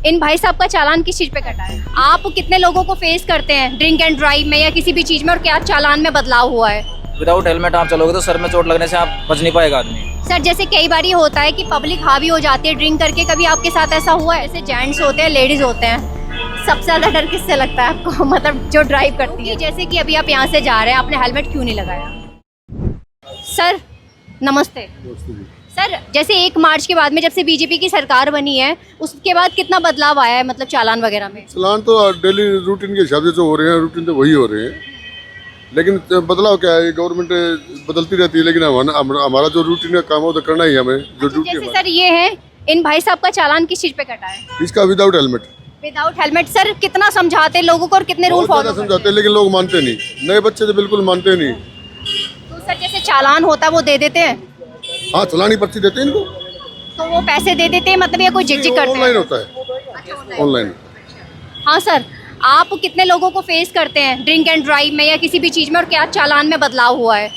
इन भाई साहब का चालान किस चीज पे कटा है? आप कितने लोगों को फेस करते हैं ड्रिंक एंड ड्राइव में या किसी भी चीज में, और क्या चालान में बदलाव हुआ है? विदाउट हेलमेट आप चलोगे तो सर में चोट लगने से आप बच नहीं पाएगा आदमी। सर जैसे कई बार ये होता है कि पब्लिक हावी हो जाती है ड्रिंक करके, कभी आपके साथ ऐसा हुआ है? जैसे जेंट्स होते हैं, लेडीज होते हैं, सबसे ज्यादा डर किससे लगता है आपको? मतलब जो ड्राइव करती है। जैसे कि अभी आप यहाँ से जा रहे हैं, आपने हेलमेट क्यों नहीं लगाया? सर नमस्ते। सर जैसे 1 मार्च के बाद में जब से बीजेपी की सरकार बनी है, उसके बाद कितना बदलाव आया है मतलब चालान वगैरह में? चालान तो डेली रूटीन के हिसाब से जो हो रहे हैं, रूटीन तो वही हो रहे हैं, लेकिन बदलाव क्या है, गवर्नमेंट बदलती रहती है, लेकिन हमारा जो रूटीन का काम है वो तो करना ही है हमें। जो ड्यूटी जैसे सर ये है, इन भाई साहब का चालान किस चीज पे कटा है? इसका without helmet. Without helmet. Sir कितना समझाते हैं लोगों को और कितने रूल फॉलो समझाते हैं, लेकिन लोग मानते नहीं। नए बच्चे तो बिल्कुल मानते नहीं। तो सर जैसे चालान होता है वो दे देते हैं? हाँ, चलानी पर्ची देते हैं इनको। तो वो पैसे दे देते हैं मतलब, या कोई झिक करते हैं? ऑनलाइन होता है, ऑनलाइन। हाँ सर, आप कितने लोगों को फेस करते हैं ड्रिंक एंड ड्राइव में या किसी भी चीज में, और क्या चालान में बदलाव हुआ है?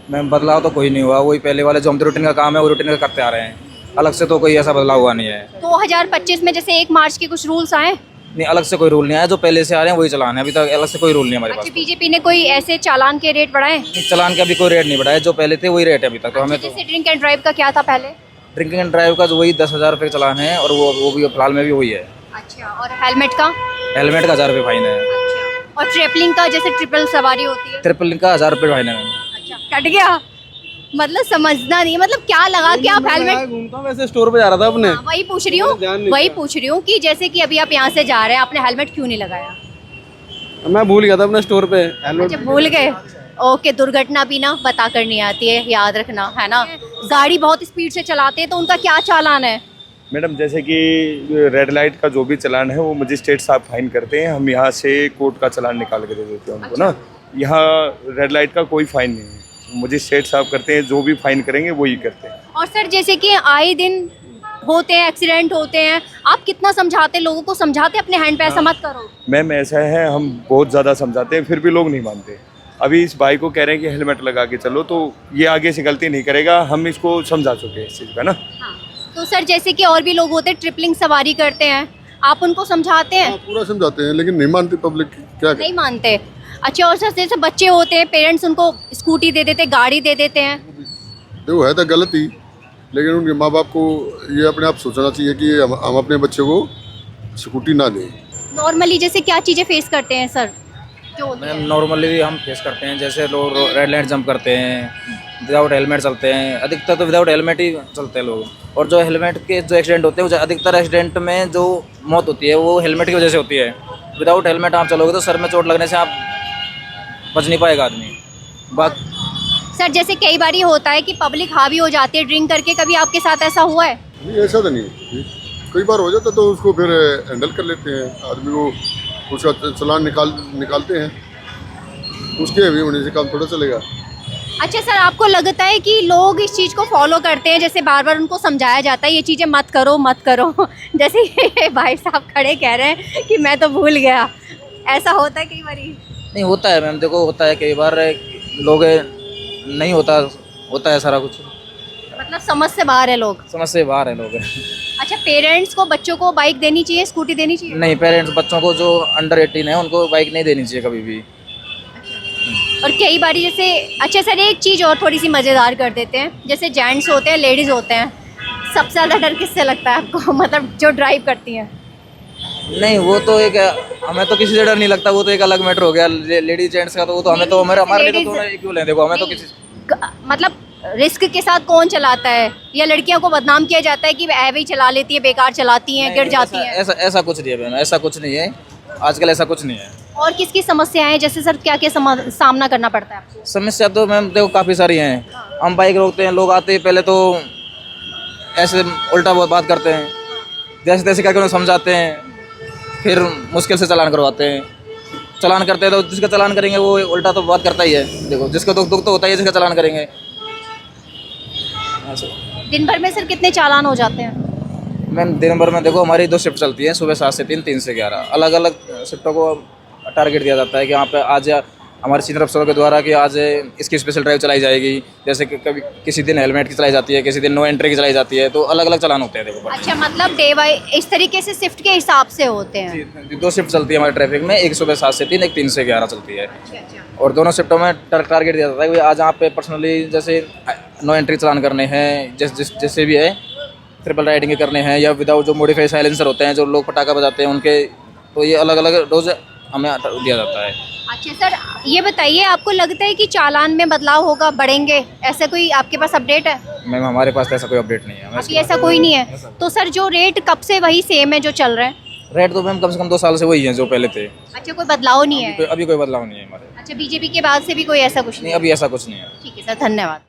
मैम बदलाव तो कोई नहीं हुआ, वही पहले वाले जो हम रूटीन का काम है वो रूटीन का करते आ रहे हैं, अलग से तो कोई ऐसा बदलाव हुआ नहीं है। 2025 में जैसे 1 मार्च के कुछ रूल्स आए? नहीं, अलग से कोई रूल नहीं आया, जो पहले से आ रहे हैं वही चलान है, अभी तक अलग से कोई रूल नहीं है हमारे अच्छा, पास। बीजेपी ने कोई ऐसे चालान के रेट बढ़ाए? चलान के अभी कोई रेट नहीं बढ़ाया, जो पहले थे वही रेट है अभी तक। तो हमें तो जैसे ड्रिंक एंड ड्राइव का क्या था पहले? ड्रिंकिंग एंड ड्राइव का जो वही 10,000 रुपये चलान है, और वो भी फिलहाल में भी वही है। अच्छा, और हेलमेट का? हेलमेट का 1,000 रुपये फाइन है। अच्छा, और ट्रिपलिंग का जैसे ट्रिपल सवारी होती है? ट्रिपल का 1,000 रुपये फाइन है मैम। अच्छा, कट गया मतलब समझना नहीं, मतलब क्या लगा कि आप हेलमेट? घूमता हूँ वैसे, स्टोर पे जा रहा था अपने। हाँ, वही पूछ रही हूँ कि जैसे कि अभी आप यहाँ से जा रहे हैं, आपने हेलमेट क्यों नहीं लगाया? मैं भूल गया था अपने स्टोर पे हेलमेट। अच्छा, भूल गए। ओके, दुर्घटना भी ना बता कर नहीं आती है, याद रखना है ना। गाड़ी बहुत स्पीड से चलाते हैं तो उनका क्या चालान है? मैडम जैसे कि रेड लाइट का जो भी चालान है वो मजिस्ट्रेट साहब फाइन करते हैं, हम यहाँ से कोर्ट का चालान निकाल के दे देते हैं उनको ना। यहाँ रेड लाइट का कोई फाइन नहीं है, मजिस्ट्रेट साहब करते हैं, जो भी फाइन करेंगे वही करते हैं। और सर जैसे कि आए दिन होते हैं, एक्सीडेंट होते हैं, आप कितना समझाते लोगों को? समझाते अपने हैंड पे ऐसा मत करो? मैम ऐसा है, हम बहुत ज़्यादा समझाते हैं फिर भी लोग नहीं मानते। अभी इस भाई को कह रहे हैं कि हेलमेट लगा के चलो, तो ये आगे से गलती नहीं करेगा, हम इसको समझा चुके हैं इस चीज़ का ना। हाँ। तो सर जैसे कि और भी लोग होते हैं ट्रिपलिंग सवारी करते हैं, आप उनको समझाते हैं? हाँ, पूरा समझाते हैं, लेकिन नहीं मानती पब्लिक। क्या नहीं मानते। अच्छा, और सर जैसे बच्चे होते हैं, पेरेंट्स उनको स्कूटी दे देते, गाड़ी दे देते हैं? देखो, है तो गलत ही, लेकिन उनके माँ बाप को ये अपने आप सोचना चाहिए कि हम अपने बच्चे को स्कूटी ना दें। नॉर्मली जैसे क्या चीज़ें फेस करते हैं सर? जो मैम नॉर्मली हम फेस करते हैं, जैसे लोग रेड लाइट जंप करते हैं, विदाउट हेलमेट चलते हैं, अधिकतर तो विदाउट हेलमेट ही चलते हैं लोग। और जो हेलमेट के जो एक्सीडेंट होते हैं, वो अधिकतर एक्सीडेंट में जो मौत होती है वो हेलमेट की वजह से होती है। विदाउट हेलमेट आप चलोगे तो सर में चोट लगने से आप बच नहीं पाएगा आदमी। बात सर जैसे कई बार ये होता है कि पब्लिक हावी हो जाती है ड्रिंक करके, कभी आपके साथ ऐसा हुआ है? नहीं, ऐसा तो नहीं। कई बार हो जाता तो उसको फिर हैंडल कर लेते हैं, आदमी को उसका चालान निकालते हैं, उसके अभी होने से काम थोड़ा चलेगा। अच्छा सर, आपको लगता है कि लोग इस चीज़ को फॉलो करते हैं, जैसे बार बार उनको समझाया जाता है ये चीज़ें मत करो मत करो, जैसे ये भाई साहब खड़े कह रहे हैं कि मैं तो भूल गया, ऐसा होता है कई बार? नहीं होता है मैम, देखो होता है कई बार, लोग नहीं होता है सारा कुछ, मतलब समझ से बाहर है लोग? समझ से बाहर है लोग। अच्छा, पेरेंट्स को बच्चों को बाइक देनी चाहिए, स्कूटी देनी चाहिए? नहीं, पेरेंट्स बच्चों को जो अंडर 18 है उनको बाइक नहीं देनी चाहिए कभी भी। और कई बार जैसे, अच्छा सर एक चीज़ और थोड़ी सी मज़ेदार कर देते हैं, जैसे जेंट्स होते हैं, लेडीज़ होते हैं, सबसे ज़्यादा डर किससे लगता है आपको? मतलब जो ड्राइव करती हैं? नहीं, वो तो एक, हमें तो किसी से डर नहीं लगता, वो तो एक अलग मैटर हो गया। लेडीज जेंट्स का तो वो तो हमें तो हमारे लिए तो थोड़ा क्यों लें, देखो हमें तो किसी मतलब रिस्क के साथ कौन चलाता है, या लड़कियों को बदनाम किया जाता है कि ऐवे ही चला लेती है, बेकार चलाती हैं, गिर जाती हैं? ऐसा कुछ नहीं है मैम, ऐसा कुछ नहीं है, आजकल ऐसा कुछ नहीं है। और किसकी समस्याएं हैं, जैसे सर क्या क्या सामना करना पड़ता है आपको? समस्या तो मैम देखो काफ़ी सारी हैं। हम बाइक रोकते हैं, लोग आते हैं पहले तो ऐसे उल्टा बहुत बात करते हैं, जैसे तैसे करके उन्हें समझाते हैं, फिर मुश्किल से चालान करवाते हैं। चालान करते हैं तो जिसका चालान करेंगे वो उल्टा तो बात करता ही है, देखो जिसको दुख तो होता ही है, जिसका चालान करेंगे। दिन भर में सर कितने चालान हो जाते हैं? मैम दिन भर में देखो हमारी 2 शिफ्ट चलती हैं, सुबह 7 से 3, 3 से 11, अलग अलग शिफ्टों को टारगेट दिया जाता है कि यहाँ पे हमारे सीनियर अफसरों के द्वारा कि आज इसकी स्पेशल ड्राइव चलाई जाएगी। जैसे कि कभी किसी दिन हेलमेट की चलाई जाती है, किसी दिन नो एंट्री की चलाई जाती है, तो अलग अलग चालान होते हैं। देखो अच्छा, मतलब डे बाई इस तरीके से शिफ्ट के हिसाब से होते हैं। 2 शिफ्ट चलती है हमारे ट्रैफिक में, एक सुबह 7 से 3, एक 3 से 11 चलती है। अच्छा। और दोनों शिफ्टों में टारगेट दिया जाता है कि आज आप पे पर्सनली जैसे नो एंट्री चलान करने हैं, जैसे भी है, ट्रिपल राइडिंग करने हैं, या विदाउट जो मॉडिफाइड साइलेंसर होते हैं जो लोग पटाखा बजाते हैं उनके, तो ये अलग अलग रोज हमें दिया जाता है। अच्छा सर, ये बताइए आपको लगता है कि चालान में बदलाव होगा, बढ़ेंगे, ऐसा कोई आपके पास अपडेट है? मैम हमारे पास तो ऐसा कोई अपडेट नहीं है। अभी ऐसा कोई नहीं है। तो सर जो रेट कब से वही सेम है जो चल रहे हैं? रेट तो मैम कम से कम 2 साल से वही है जो पहले थे। अच्छा, कोई बदलाव नहीं है? अभी कोई बदलाव नहीं है हमारे। अच्छा, बीजेपी के बाद से भी कोई ऐसा कुछ नहीं, नहीं? अभी ऐसा कुछ नहीं है। ठीक है सर, धन्यवाद।